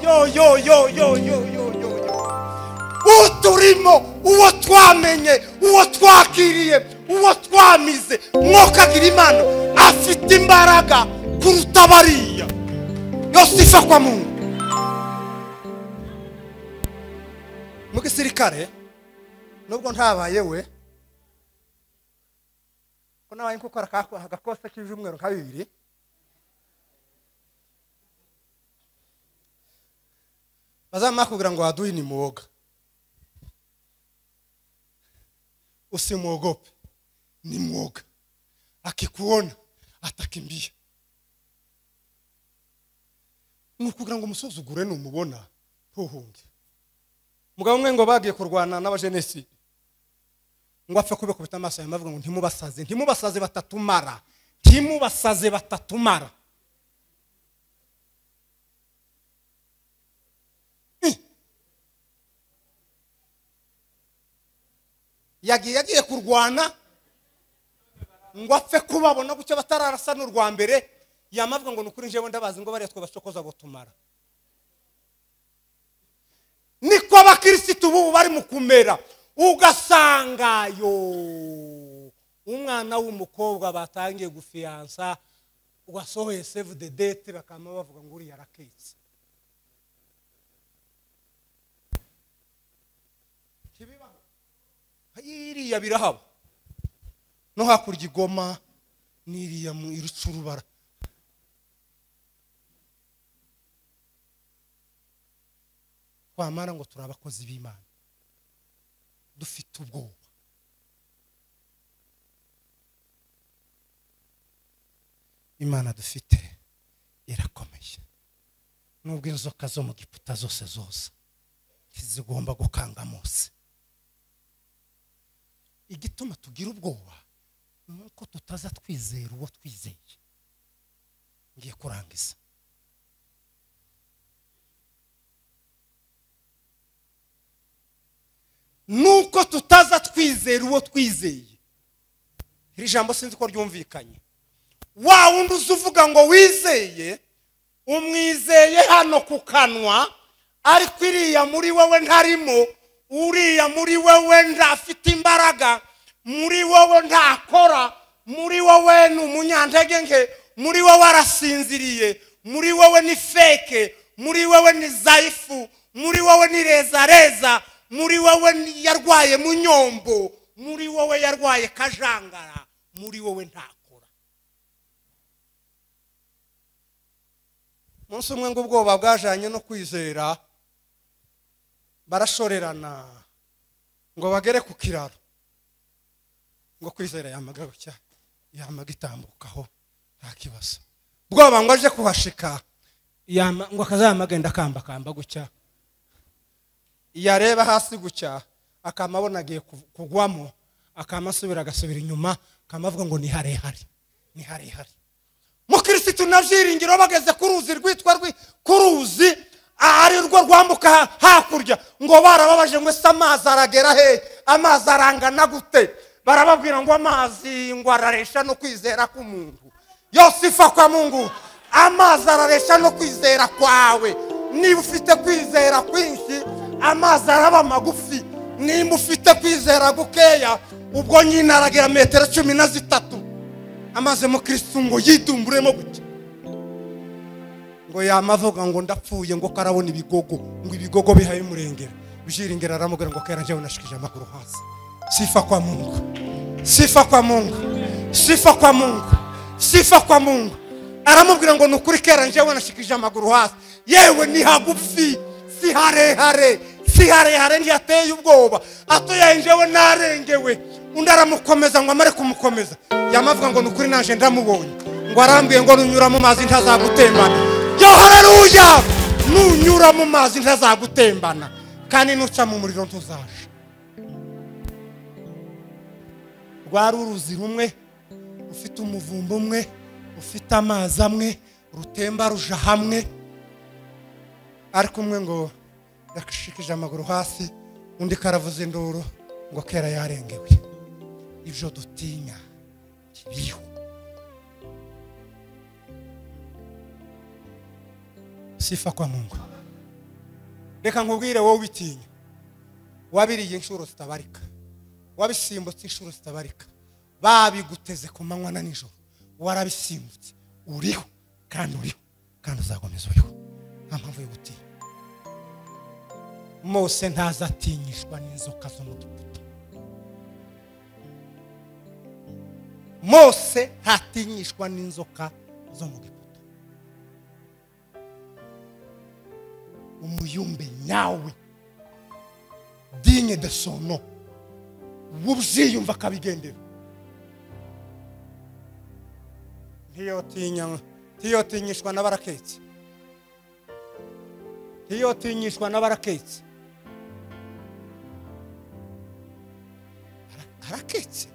uturimo uwo twamenye uwo twakiriye uwo twamize mwokagira Imana afite imbaraga kuruta bariya yosifa kwa Mungu mu gisirikare nubwo ntabaye we ko nabaye nko agakosa k'ibyumweru nka 2 bazama kugira ngo waduhe ni muoga usimwogope ni muoga akikuona atakimbia nukugira ngo umusuzugure numubona ntuhunge mugabo umwe ngo bagiye kurwana n'abajenesi ngo apfa kube kubita amaso yamavuga ngo ntimubasaze batatumara yagiye kurwana ngo apfe kubabona gucyo batararasa n'urwa mbere yamavuga ngo nukuri njewe ndabazi ngo bari twabacokoza botumara niko abakristo ubu bari mu kumera ugasangayo umwana w'umukobwa batangiye gufiansa ugasohoye save the date bakama bavuga ngo uri yaraketse kibibaho iriya birahaba no hakurya igoma n'iriya mu irucurubara kwamara ngo turabakozi b'Imana dufite ubwoba Imana dufite irakomeye nubwo inzoka zo mu giputa zose zigomba gukanga Mose igituma tugira ubwoba nuko tutaza twizera uwo twizeye ngiye kurangiza nuko tutaza twizera uwo twizeye iri jambo sinzi ko ryumvikanye wa wundi uzuvuga ngo wizeye umwizeye hano ku kanwa ariko iriya muri wowe ntarimo uriya muri wowe ndafite imbaraga muri wowe ntakora muri wowe ni umunyantege nke muri wowe arasinziriye muri wowe ni fake muri wowe ni zaifu muri wowe ni reza muri wowe yarwaye munyombo muri wowe yarwaye kajangara muri wowe ntakora munsi umwe ngo ubwoba bwajanye no kwizera barashorerana ngo bagere ku kiraro ngo kwizera yamagaruka yamagitambukaho nta kibazo bwoba ngo aje kuhashika ngo akazamagenda kamba gucya yareba hasi gucya akamabona agiye kugwamo akamasubira agasubira inyuma kamavuga ngo ni harehare mu Kristo navyiringiro bageze kuruzi rwitwa kuruzi ari rwo rwambuka hakurya ngo barababaje ngo amazi aragera he amazi arangana gute barababwira ngo amazi ngo araresha no kwizera k'umuntu Yosifa kwa Mungu amazi araresha no kwizera kwawe niba ufite kwizera kwinshi amazi araba magufi nimba ufite kwizera gukeya ubwo nyine aragira metero 13 amaze mu Kristo ngo yidumburemo gute ngo yamavuga ngo ndapfuye ngo karabona ibigogo ngo ibigogo bihaye umurengera bishiringera aramubwira ngo kera nje unashikije amakuru hasi sifa kwa Mungu aramubwira ngo nukuri kera nje unashikije amaguru hasi yewe ni hagufi si harehare ntiyateye ubwoba atoya njewe narengewe undaramukomeza ngo amare kumukomeza yamavuga ngo nukuri naje ndamubonye ngo arambiye ngo nunyura mu mazi ntazagutembana yo haleluya nunyura mu mazi ntazagutembana kandi nuca mu muriro ntuzaje rwari uruzi rumwe ufite umuvumbo umwe ufite amazi amwe rutemba ruja hamwe ariko umwe ngo yakashikije amaguru hasi undi karavuze induru ngo kera yarengewe ivyo dutinya kibiho sifa kwa Mungu reka nkubwire wowe bitinya wabiriye inshuro zitabarika wabisimbutse inshuro zitabarika babiguteze ku manywa na nijoro warabisimbutse uriho kandi uzakomeza uriho nta mpamvu yo gutinya Mose ntazatinyishwa n'inzoka zo mu giputa Mose ntatinyishwa n'inzoka zo mu Giputa. Umuyumbe nyawe digne de son nom, wubziyumva kabigendera. Ntiyotinyishwa n'abaraketse, ntiyotinyishwa n'abaraketse. Araketse.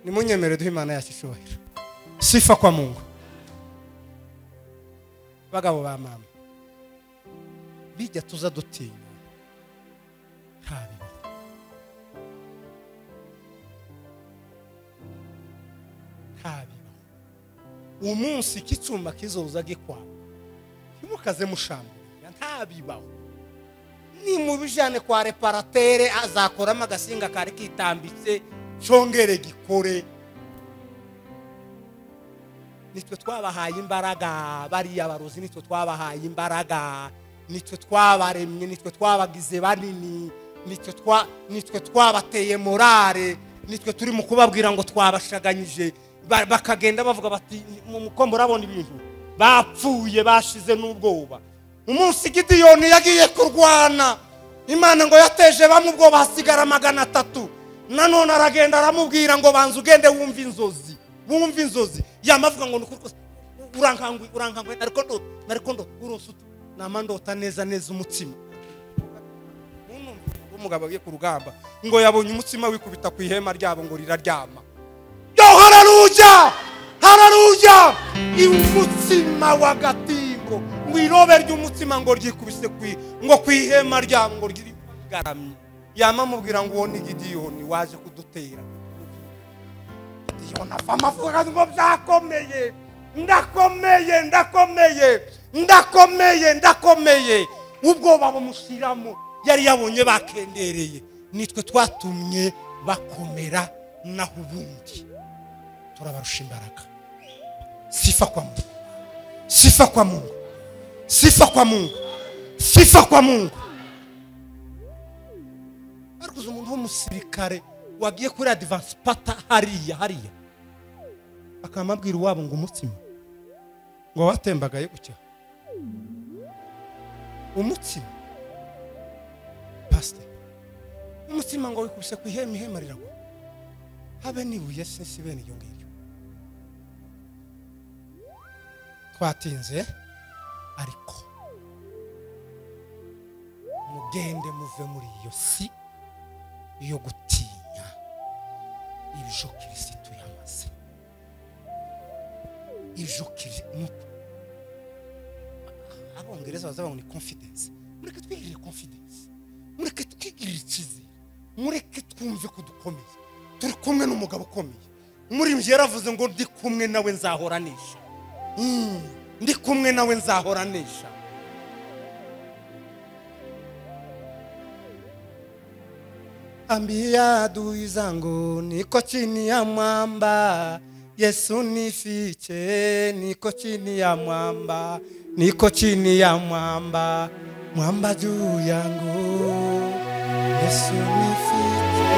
Nimunyemere duhe Imana yacu icyubahiro. Sifa kwa Mungu. Bagabo ba mama, bijya tuza dutinya ntabibaho. Ntabibaho. Umunsi kicumba kizoza gikwa kimukaze mushambura ntabibaho. Ni mubijane kwa reparatere azakoramo agasinga kari kitambitse chongere gikore. Nitwe twabahaye imbaraga, bariya barozi nitwe twabahaye imbaraga, nitwe twabaremye, nitwe twabagize banini, nitwe twabateye morale, nitwe turi mu kubabwira ngo twabashaganyije. Bakagenda bavuga bati muko murabona ibintu bapfuye bashize n'ubwoba. Umunsi Gideyoni yagiye kurwana, Imana ngo yateje bamwe ubwoba hasigara 300. Nanone aragenda aramubwira ngo banza ugende wumva inzozi, wumva inzozi. Yamavuga ngo urankangwe ariko ndo urosuta namandota neza umutsima. Umugabo agiye ku rugamba ngo yabonye umutsima wikubita ku ihema ryabo ngo riraryama. Yo haleluya, haleluya. Umutsima wa gatimbo wirobe ry'umutsima ngo ryikubise ngo ku ihema ryabo ngo ryirigaramye. Yamamubwira ngo ni Gideyoni waje kudutera. Gideyoni amavuga ngo byakomeye, ndakomeye. Ubwo bamushiramo yari yabonye bakendereye. Nitwe twatumye bakomera naho ubundi turabarusha imbaraga. Sifa kwa Mungu, sifa kwa Mungu, sifa kwa Mungu, sifa kwa Mungu. Arikuza umuntu w'umusirikare wagiye kuri advance pata hariya akamabwira wabo ngo umutsima ngo watembagaye gucya umutsima pastor umutsima ngo wikubise ku ihema rirago habe nibuye sisi bene iyo ngiryo. Twatinze ariko mugende muve muri iyo si yo gutinya ibyo Kristo yamaze. Ibyo Kristo abongereza bazavuga ni confidence. Mureke twigirire confidence, mureke twigirire icyizere, mureke twumve ko dukomeye, turi kumwe n'umugabo ukomeye. Muri mje yaravuze ngo ndi kumwe nawe nzahoranisha, ndi kumwe nawe nzahoranisha. Ambia adui zangu niko chini ya mwamba, Yesu nifiche, niko chini ya mwamba, niko chini ya mwamba, mwamba juu yangu. Yesu nifiche,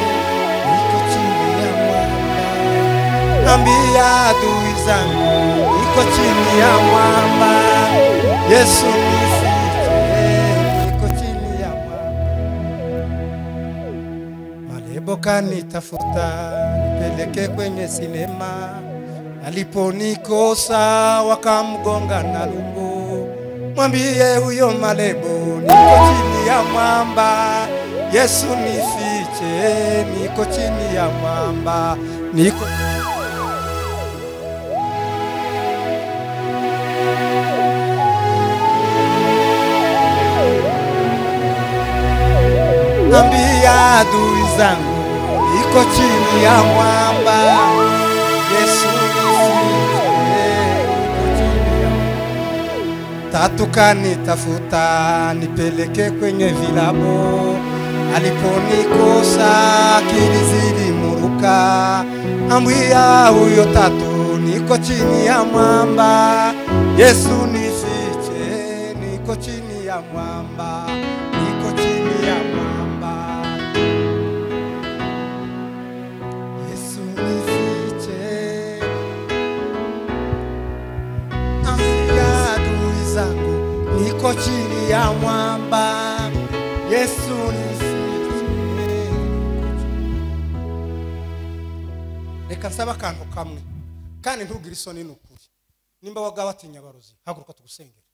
niko chini ya mwamba. Ambia adui zangu niko chini ya mwamba, Yesu nifiche, niko chini ya mwamba. Malebo kanitafuta nipeleke kwenye sinema, aliponikosa wakamgonga na lumbu. Mwambie huyo malebo niko chini ya mwamba, Yesu nifiche, niko chini ya mwamba, niko ambia adui zangu niko chini ya mwamba, Yesu nifiche, niko chini ya mwamba. Tatu kanitafuta nipeleke kwenye vilabo, aliponikosa akili zilimuruka. Ambia huyo tatu niko chini ya mwamba, Yesu nifiche, niko chini ya mwamba, niko chini ya mwamba. Yesu ya mwamba Yesu nisizwe. Reka nsaba akantu kamwe kandi ntugire isoni n'ukuri. Nimba waga batinya abarozi haguruka tugusengera.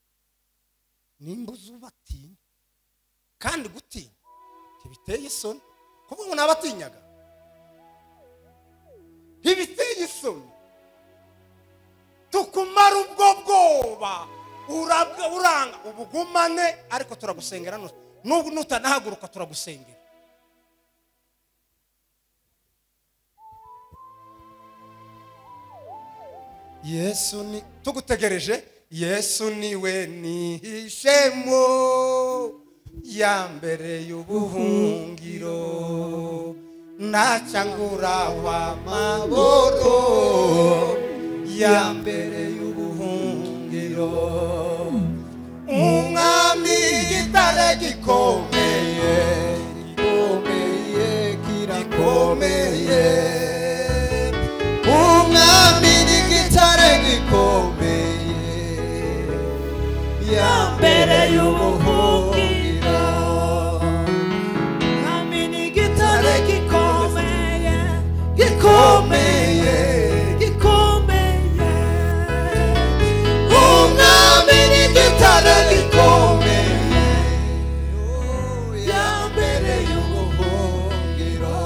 Nimba uzubatinya kandi gutinya ntibiteye isoni kuko umuntu abatinyaga ntibiteye isoni. Tukumara ubwo bwoba uranga ubugumane ariko turagusengera n'ubu nutanahaguruka turagusengera. Yesu ni tugutegereje. Yesu niwe nihishemo ya mbere y'ubuhungiro nacangura wa maboro ya mbere y'ubuhungiro umwami gitare gikomeye gikomeye kirakomeye umwami gitare gikomeye ya mbere y'ubuhungiro umwami gitare gikomeye gikomeye gikomeye umwami gitare gikomeye ya mbere y'ubuhungiro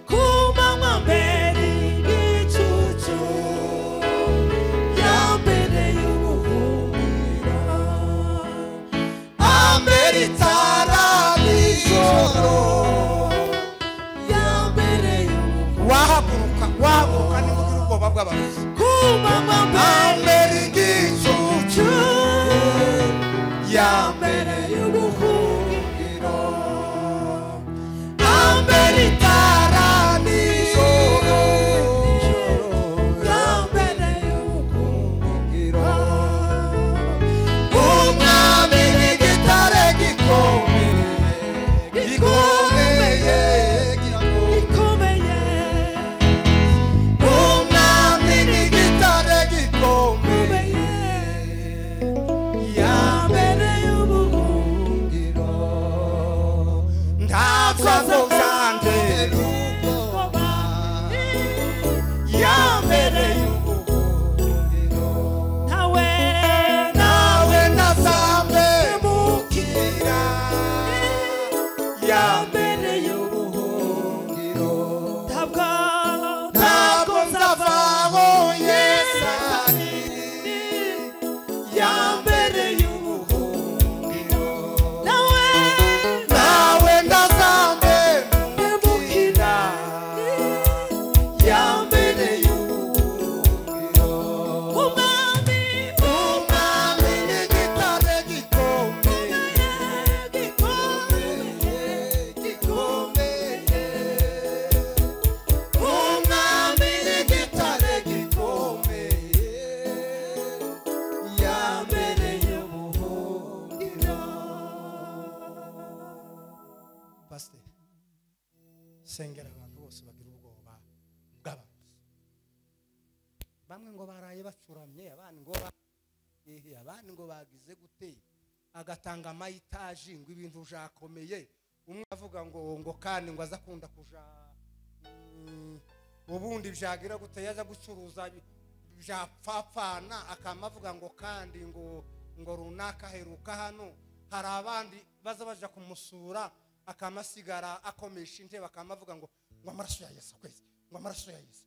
kumanywa mbere igicucu ya mbere y'ubuhungiro ambere itara nijoro ya mbere y'ubuhungiro wahaguruka nimugira ubwoba bw'abarozi kumanywa mbere igicucu ya mbere y'ubuhungiro ambere itara nijoro ya mbere y'ubuhungiro umwami n'igitare gikomeye gikomeye gikomeye umwami n'igitare gikomeye ya mbere y'ubuhungiro ntabwo azongera ubwoba ya mbere y'ubuhungiro nawe nazambe mukira ya mbere y'ubuhungiro ntabwo nzavaho Yesu ari ya mbere y'ubuhungiro nawe ndazambe mukira ya mbere y'ubuhungiro umwami n'igitare gikomeye gikomeye umwami n'igitare gikomeye ya mbere y'ubuhungiro. Pastor sengera abantu bose bagira ubwoba bw'abarozi. Bamwe ngo baraye bacuramye abandi ngo bagize gute agatanga amayitaji ngo ibintu byakomeye umwe avuga ngo kandi ngo azakunda kuja ubundi byagira gute yaza gucuruza byapfapfana akamavuga ngo kandi ngo runaka heruka hano hari abandi baza baja kumusura akamasigara akomesha intebe akamavuga ngo amaraso ya Yesu kwezi ngo amaraso ya Yesu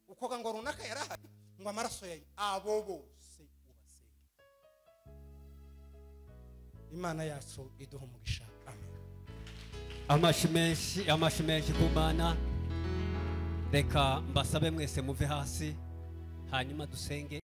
uko ngo runaka yarahari ngo amaraso ya abo bose ubasenge. Imana yacu iduha umugisha. Amen. Amashi menshi ku Mana. Reka mbasabe mwese muve hasi hanyuma dusenge.